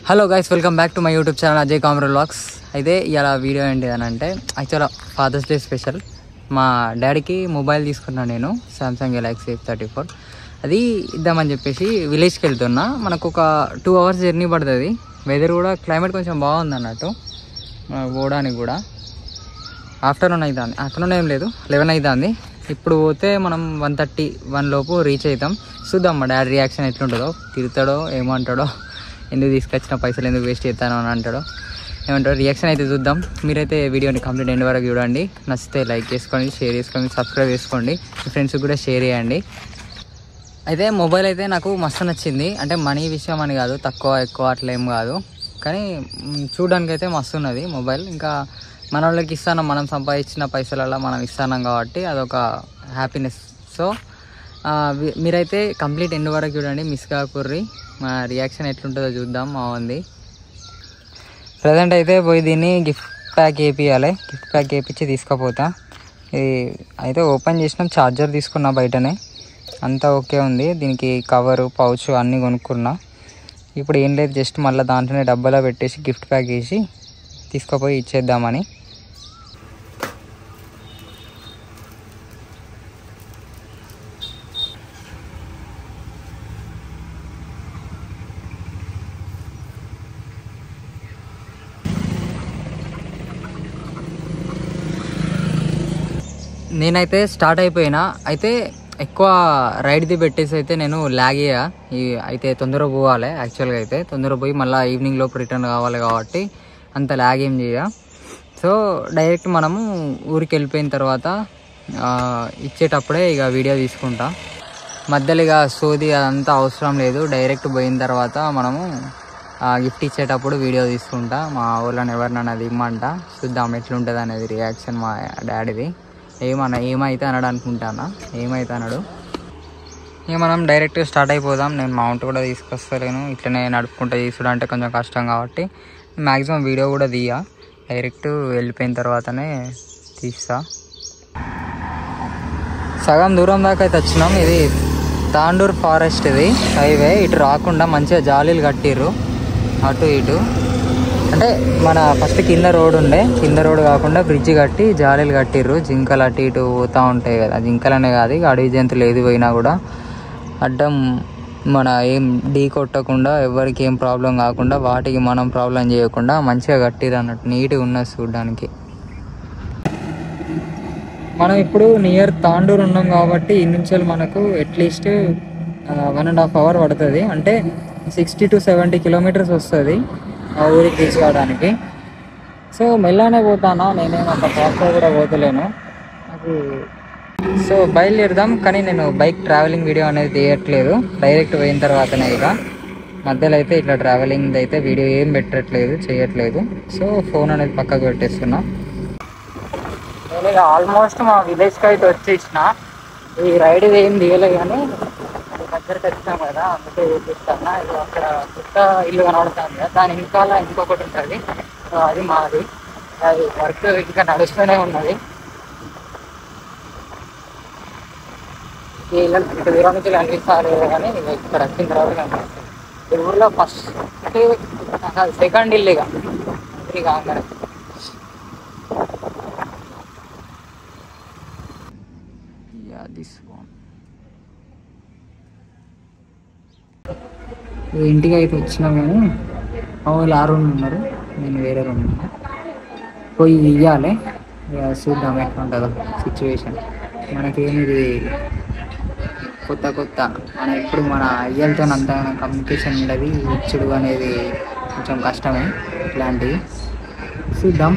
Hello guys, welcome back to my YouTube channel Ajay కామ్రో vlogs. అయితే ఇలా వీడియో ఏంటి అని అంటే యాక్చువల్గా ఫాదర్స్ డే స్పెషల్. మా డాడీకి మొబైల్ తీసుకున్నాను నేను, సామ్సంగ్ గెలాక్సీ F34. అది ఇద్దామని చెప్పేసి విలేజ్కి వెళ్తున్నా. మనకు ఒక 2 hours జర్నీ పడుతుంది. వెదర్ కూడా క్లైమేట్ కొంచెం బాగుంది అన్నట్టు పోవడానికి కూడా. ఆఫ్టర్నూన్ ఏం లేదు, 11 అవుతుంది. ఇప్పుడు పోతే మనం 1:30 లోపు రీచ్ అవుతాం. చూద్దాం మా డాడీ రియాక్షన్ ఎట్లుంటుందో, తిరుగుతాడో ఏమంటాడో, ఎందుకు తీసుకొచ్చిన పైసలు ఎందుకు వేస్ట్ చేస్తాను అని అంటాడో ఏమంటాడో, రియాక్షన్ అయితే చూద్దాం. మీరైతే వీడియోని కంప్లీట్ ఎండ్ వరకు చూడండి. నచ్చితే లైక్ చేసుకోండి, షేర్ చేసుకోండి, సబ్స్క్రైబ్ చేసుకోండి, మీ ఫ్రెండ్స్కి కూడా షేర్ చేయండి. అయితే మొబైల్ అయితే నాకు మస్తు నచ్చింది. అంటే మనీ విషయం అని కాదు, తక్కువ ఎక్కువ అట్లా ఏం కాదు, కానీ చూడడానికి అయితే మస్తు ఉన్నది మొబైల్. ఇంకా మన వాళ్ళకి ఇస్తాను, మనం సంపాదించిన పైసలలో మనం ఇస్తాం కాబట్టి అదొక హ్యాపీనెస్. సో మీరైతే కంప్లీట్ ఎండ్ వరకు చూడండి, మిస్ కాకుర్రి. మా రియాక్షన్ ఎట్లుంటుందో చూద్దాం. బాగుంది. ప్రజెంట్ అయితే పోయి దీన్ని గిఫ్ట్ ప్యాక్ వేపియాలి. గిఫ్ట్ ప్యాక్ వేపించి తీసుకుపోతా. ఇది అయితే ఓపెన్ చేసినాం, ఛార్జర్ తీసుకున్నా బయటనే, అంతా ఓకే ఉంది. దీనికి కవరు, పౌచ్ అన్నీ కొనుక్కున్నా. ఇప్పుడు ఏం లేదు, జస్ట్ మళ్ళీ దాంట్లోనే డబ్బాలో పెట్టేసి గిఫ్ట్ ప్యాక్ వేసి తీసుకుపోయి ఇచ్చేద్దామని. నేనైతే స్టార్ట్ అయిపోయినా. అయితే ఎక్కువ రైడ్ది పెట్టేసి అయితే నేను లాగ్ అయ్యా. అయితే తొందరగా పోవాలి. యాక్చువల్గా అయితే తొందరగా పోయి మళ్ళీ ఈవినింగ్ లోపు రిటర్న్ కావాలి కాబట్టి అంత లాగ్ ఏం చేయ. సో డైరెక్ట్ మనము ఊరికి వెళ్ళిపోయిన తర్వాత ఇచ్చేటప్పుడే ఇక వీడియో తీసుకుంటా. మధ్యలో ఇక సోది అదంతా అవసరం లేదు. డైరెక్ట్ పోయిన తర్వాత మనము గిఫ్ట్ ఇచ్చేటప్పుడు వీడియో తీసుకుంటా. మా ఊళ్ళని ఎవరినన్నా అది ఇమ్మంట, చూద్దాం ఎట్లుంటుంది అనేది రియాక్షన్ మా డాడీది. ఏమైతే అన్నాడు అనుకుంటానా, ఏమైతే అన్నాడు. ఇక మనం డైరెక్ట్ స్టార్ట్ అయిపోదాం. నేను మౌంట్ కూడా తీసుకొస్తలేను, ఇట్లనే నడుపుకుంటా తీసుడు అంటే కొంచెం కష్టం కాబట్టి మ్యాక్సిమం వీడియో కూడా తీయ, డైరెక్ట్ వెళ్ళిపోయిన తర్వాతనే తీస్తా. సగం దూరం దాకా అయితే వచ్చినాం. ఇది తాండూర్ ఫారెస్ట్, ఇది హైవే. ఇటు రాకుండా మంచిగా జాలీలు కట్టిర్రు అటు ఇటు. అంటే మన ఫస్ట్ కింద రోడ్ ఉండే, కింద రోడ్ కాకుండా బ్రిడ్జ్ కట్టి జాలీలు కట్టిర్రు. జింకలు అటు ఇటు పోతూ ఉంటాయి కదా, జింకలనే కాదు ఇక అడవి జంతువులు ఏది పోయినా కూడా అడ్డం మన ఏం ఢీ కొట్టకుండా, ఎవరికి ఏం ప్రాబ్లం కాకుండా, వాటికి మనం ప్రాబ్లం చేయకుండా మంచిగా కట్టిర్రు అన్నట్టు. నీట్గా ఉన్నది చూడడానికి. మనం ఇప్పుడు నియర్ తాండూరు ఉన్నాం కాబట్టి ఈ నుంచి మనకు అట్లీస్ట్ 1.5 hour పడుతుంది. అంటే 60 to 70 kilometers వస్తుంది ఆ ఊరికి రీచ్ కావడానికి. సో మెల్లనే పోతానా, నేనేం అంత ఫాస్ట్గా కూడా పోతలేను నాకు. సో బయలుదేరుదాం. కానీ నేను బైక్ ట్రావెలింగ్ వీడియో అనేది తీయట్లేదు, డైరెక్ట్ పోయిన తర్వాతనే. ఇక మధ్యలో అయితే ఇట్లా ట్రావెలింగ్ అయితే వీడియో ఏం పెట్టట్లేదు, చేయట్లేదు. సో ఫోన్ అనేది పక్కకు పెట్టేస్తున్నా. నేను ఇక ఆల్మోస్ట్ మా విలేజ్కి అయితే వచ్చేసిన. ఈ రైడ్ ఏం తీయలే కానీ దగ్గరికి వచ్చాం కదా, అందుకే చూపిస్తాను. ఇది అక్కడ కొత్త ఇల్లు కనబడుతుంది కదా, దాని వెనకాల ఇంకొకటి ఉంటుంది, అది మాది. అది వర్క్ ఇంకా నడుస్తూనే ఉన్నది. ఈ ఇల్లు ఇంత దూరం నుంచి కనిపిస్తారు కానీ ఇక్కడ వచ్చిన తర్వాత కనిపిస్తుంది. ఈ ఊర్లో ఫస్ట్ సెకండ్ ఇల్లు ఇక కాగానే. ఇంటికి అయితే వచ్చినాం కానీ మా వాళ్ళు ఆ రూమ్ ఉన్నారు, నేను వేరే రూమ్ ఉన్నా. పోయి ఇవ్వాలి, చూద్దాం ఎట్లా ఉంటుందో సిచ్యువేషన్. మనకేమిది కొత్త మన ఎప్పుడు మన అయ్యలతో అంత కమ్యూనికేషన్ ఉండదు, ఇచ్చుడు అనేది కొంచెం కష్టమే. ఇట్లాంటివి చూద్దాం.